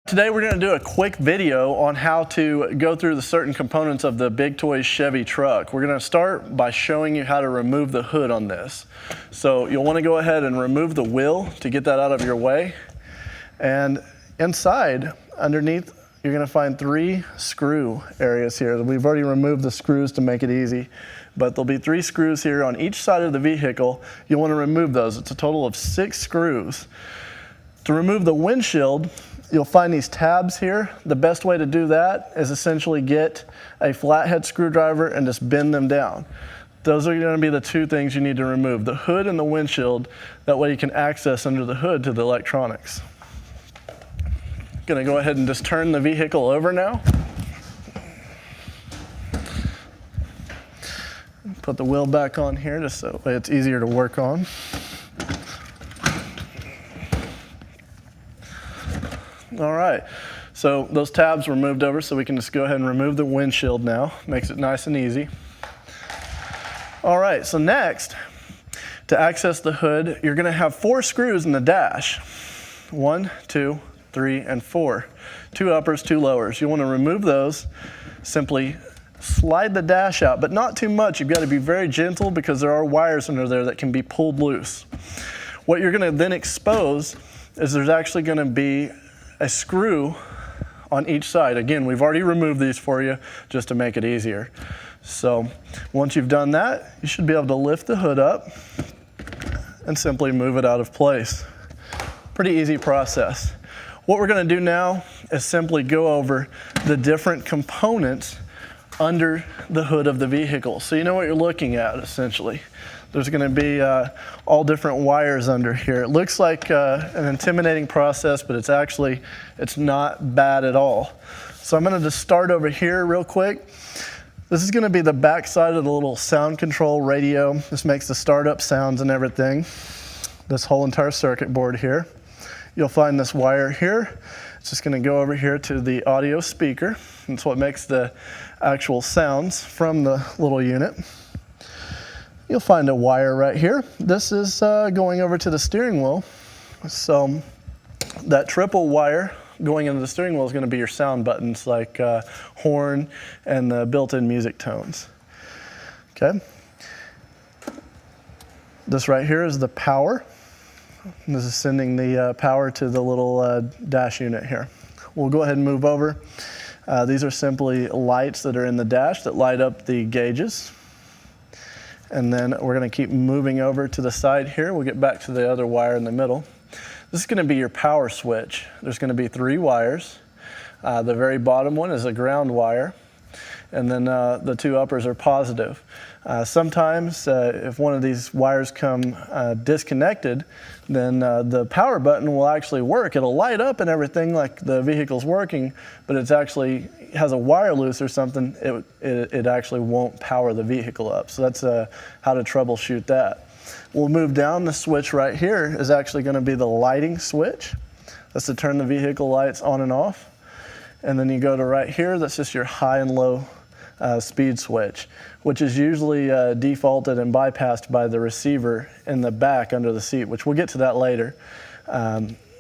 Today we're going to do a quick video on how to go through the certain components of the Big Toys Chevy truck. We're going to start by showing you how to remove the hood on this. So you'll want to go ahead and remove the wheel to get that out of your way. And inside, underneath, you're going to find 3 screw areas here. We've already removed the screws to make it easy, but there'll be 3 screws here on each side of the vehicle. You'll want to remove those. It's a total of 6 screws. To remove the windshield, you'll find these tabs here. The best way to do that is essentially get a flathead screwdriver and just bend them down. Those are going to be the 2 things you need to remove, the hood and the windshield. That way you can access under the hood to the electronics. Going to go ahead and just turn the vehicle over now. Put the wheel back on here just so that way it's easier to work on. All right, so those tabs were moved over, so we can just go ahead and remove the windshield now. Makes it nice and easy. All right, so next, to access the hood, you're gonna have 4 screws in the dash. 1, 2, 3, and 4. 2 uppers, 2 lowers. You wanna remove those, simply slide the dash out, but not too much. You've gotta be very gentle because there are wires under there that can be pulled loose. What you're gonna then expose is there's actually gonna be a screw on each side. Again, we've already removed these for you just to make it easier. So once you've done that, you should be able to lift the hood up and simply move it out of place. Pretty easy process. What we're going to do now is simply go over the different components under the hood of the vehicle. So you know what you're looking at essentially. There's going to be all different wires under here. It looks like an intimidating process, but it's not bad at all. So I'm going to just start over here real quick. This is going to be the back side of the little sound control radio. This makes the startup sounds and everything. This whole entire circuit board here. You'll find this wire here. It's just going to go over here to the audio speaker. That's what makes the actual sounds from the little unit. You'll find a wire right here. This is going over to the steering wheel. So that triple wire going into the steering wheel is going to be your sound buttons like horn and the built-in music tones. Okay. This right here is the power. This is sending the power to the little dash unit here. We'll go ahead and move over. These are simply lights that are in the dash that light up the gauges. And then we're going to keep moving over to the side here. We'll get back to the other wire in the middle. This is going to be your power switch. There's going to be 3 wires. The very bottom one is a ground wire. And then the 2 uppers are positive. Sometimes if one of these wires come disconnected, then the power button will actually work. It'll light up and everything like the vehicle's working, but it's actually has a wire loose or something, it actually won't power the vehicle up. So that's how to troubleshoot that. We'll move down. The switch right here is actually going to be the lighting switch. That's to turn the vehicle lights on and off. And then you go to right here, that's just your high and low speed switch, which is usually defaulted and bypassed by the receiver in the back under the seat, which we'll get to that later.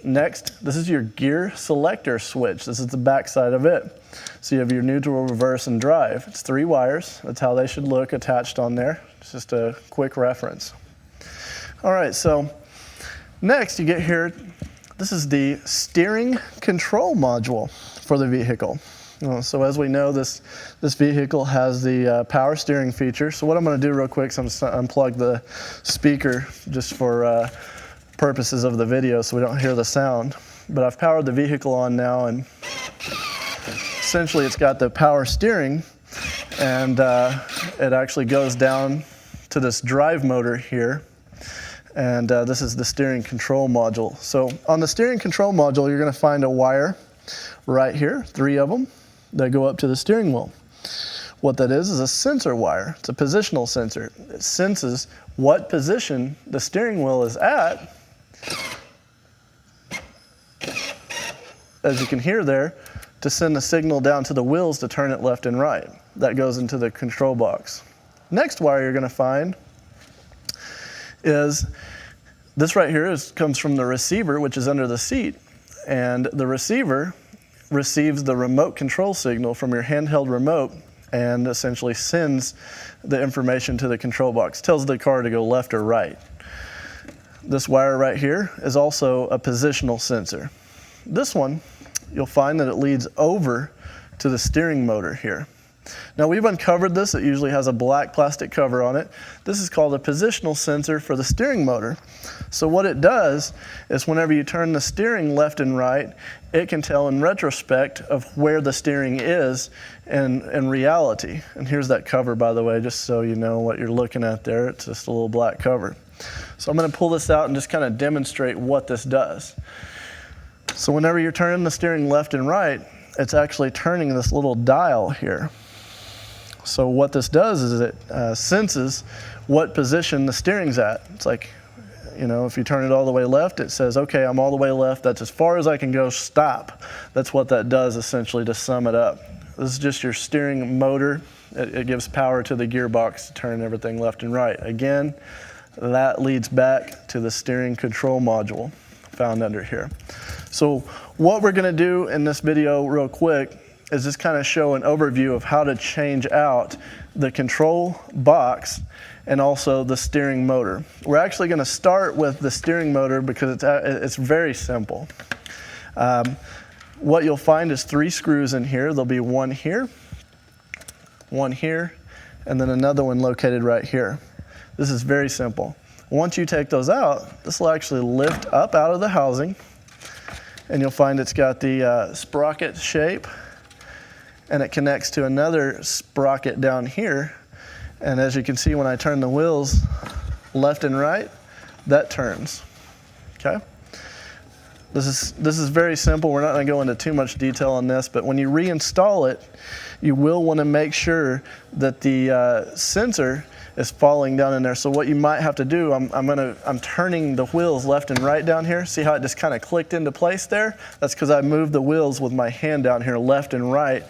Next, this is your gear selector switch. This is the back side of it. So you have your neutral, reverse, and drive. It's 3 wires. That's how they should look attached on there. It's just a quick reference. All right, so next you get here, this is the steering control module for the vehicle. So as we know, this vehicle has the power steering feature. So what I'm going to do real quick is I'm going to unplug the speaker just for purposes of the video so we don't hear the sound. But I've powered the vehicle on now, and essentially it's got the power steering, and it actually goes down to this drive motor here. And this is the steering control module. So on the steering control module, you're going to find a wire right here, 3 of them, that go up to the steering wheel. What that is a sensor wire. It's a positional sensor. It senses what position the steering wheel is at. As you can hear there, to send the signal down to the wheels to turn it left and right. That goes into the control box. Next wire you're going to find is this right here comes from the receiver, which is under the seat. And the receiver receives the remote control signal from your handheld remote and essentially sends the information to the control box, tells the car to go left or right. This wire right here is also a positional sensor. This one, you'll find that it leads over to the steering motor here. Now we've uncovered this, it usually has a black plastic cover on it. This is called a positional sensor for the steering motor. So what it does is whenever you turn the steering left and right, it can tell in retrospect of where the steering is in reality. And here's that cover, by the way, just so you know what you're looking at there. It's just a little black cover. So I'm going to pull this out and just kind of demonstrate what this does. So whenever you're turning the steering left and right, it's actually turning this little dial here. So what this does is it senses what position the steering's at. It's like, you know, if you turn it all the way left, it says, okay, I'm all the way left. That's as far as I can go, stop. That's what that does essentially to sum it up. This is just your steering motor. It gives power to the gearbox to turn everything left and right. Again, that leads back to the steering control module found under here. So what we're gonna do in this video real quick is just kind of show an overview of how to change out the control box and also the steering motor. We're actually going to start with the steering motor because it's very simple. What you'll find is 3 screws in here. There'll be one here, and then another one located right here. This is very simple. Once you take those out, this will actually lift up out of the housing, and you'll find it's got the sprocket shape, and it connects to another sprocket down here. And as you can see, when I turn the wheels left and right, that turns, okay? This is very simple. We're not gonna go into too much detail on this, but when you reinstall it, you will wanna make sure that the sensor is falling down in there. So what you might have to do, I'm turning the wheels left and right down here. See how it just kind of clicked into place there? That's because I moved the wheels with my hand down here left and right,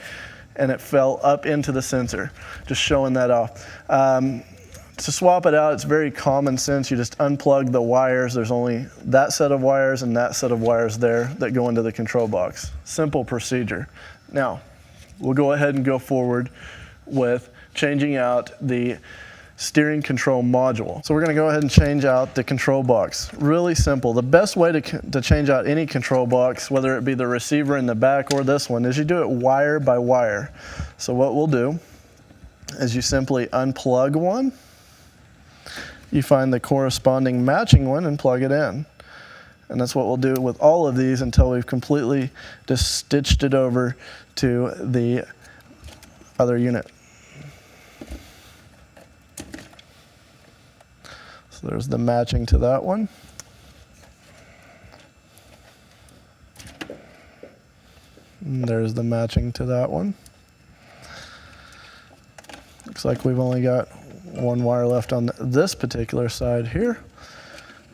and it fell up into the sensor. Just showing that off. To swap it out, it's very common sense. You just unplug the wires. There's only that set of wires and that set of wires there that go into the control box. Simple procedure. Now, we'll go ahead and go forward with changing out the steering control module. So we're going to go ahead and change out the control box. Really simple. The best way to change out any control box, whether it be the receiver in the back or this one, is you do it wire by wire. So what we'll do is you simply unplug one, you find the corresponding matching one and plug it in. And that's what we'll do with all of these until we've completely just stitched it over to the other unit. So there's the matching to that one. And there's the matching to that one. Looks like we've only got one wire left on this particular side here.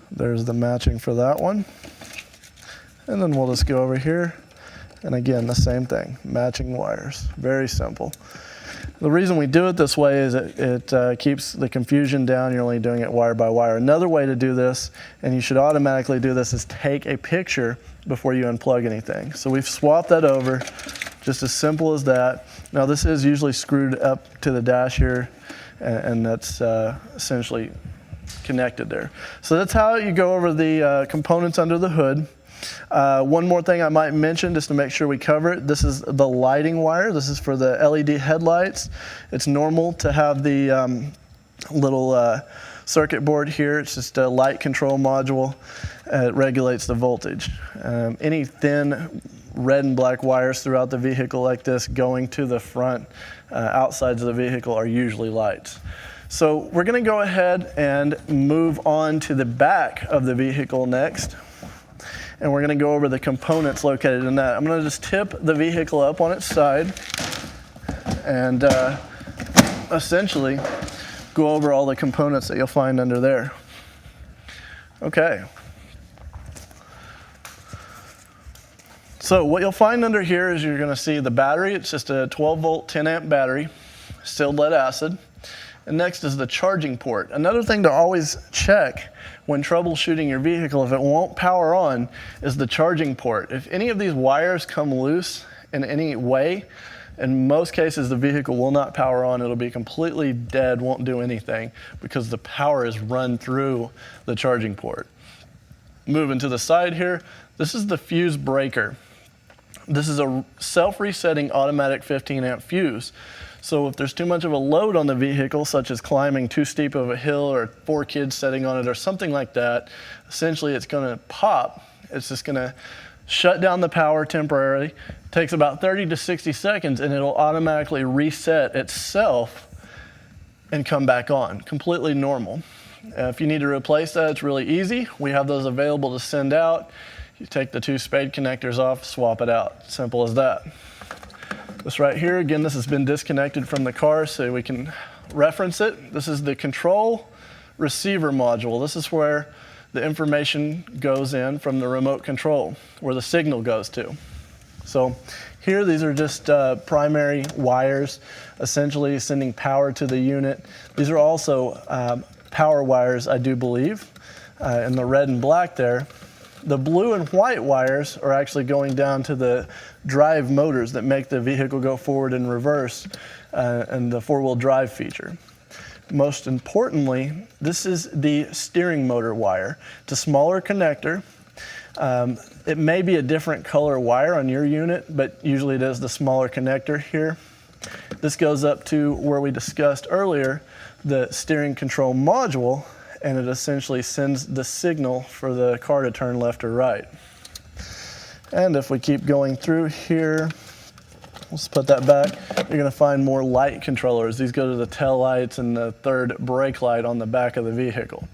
There's the matching for that one. And then we'll just go over here. And again, the same thing, matching wires. Very simple. The reason we do it this way is it keeps the confusion down. You're only doing it wire by wire. Another way to do this, and you should automatically do this, is take a picture before you unplug anything. So we've swapped that over, just as simple as that. Now this is usually screwed up to the dash here, and that's essentially connected there. So that's how you go over the components under the hood. One more thing I might mention just to make sure we cover it. This is the lighting wire. This is for the LED headlights. It's normal to have the little circuit board here. It's just a light control module. It regulates the voltage. Any thin red and black wires throughout the vehicle like this going to the front outsides of the vehicle are usually lights. So we're going to go ahead and move on to the back of the vehicle next. And we're going to go over the components located in that. I'm going to just tip the vehicle up on its side and essentially go over all the components that you'll find under there. Okay. So what you'll find under here is you're going to see the battery. It's just a 12 volt, 10 amp battery, distilled lead acid. And next is the charging port. Another thing to always check when troubleshooting your vehicle, if it won't power on, is the charging port. If any of these wires come loose in any way, in most cases the vehicle will not power on. It'll be completely dead, won't do anything, because the power is run through the charging port. Moving to the side here, this is the fuse breaker. This is a self-resetting automatic 15 amp fuse. So if there's too much of a load on the vehicle, such as climbing too steep of a hill or 4 kids sitting on it or something like that, essentially it's going to pop. It's just going to shut down the power temporarily. It takes about 30 to 60 seconds and it'll automatically reset itself and come back on, completely normal. If you need to replace that, it's really easy. We have those available to send out. You take the 2 spade connectors off, swap it out. Simple as that. This right here, again, this has been disconnected from the car so we can reference it. This is the control receiver module. This is where the information goes in from the remote control, where the signal goes to. So here, these are just primary wires, essentially sending power to the unit. These are also power wires, I do believe, in the red and black there. The blue and white wires are actually going down to the drive motors that make the vehicle go forward and reverse and the 4-wheel drive feature. Most importantly, this is the steering motor wire. It's a smaller connector. It may be a different color wire on your unit, but usually it is the smaller connector here. This goes up to where we discussed earlier, the steering control module, and it essentially sends the signal for the car to turn left or right. And if we keep going through here, let's put that back, you're going to find more light controllers. These go to the tail lights and the 3rd brake light on the back of the vehicle.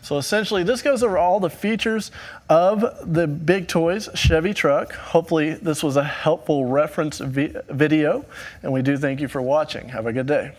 So essentially, this goes over all the features of the Big Toys Chevy truck. Hopefully this was a helpful reference video, and we do thank you for watching. Have a good day.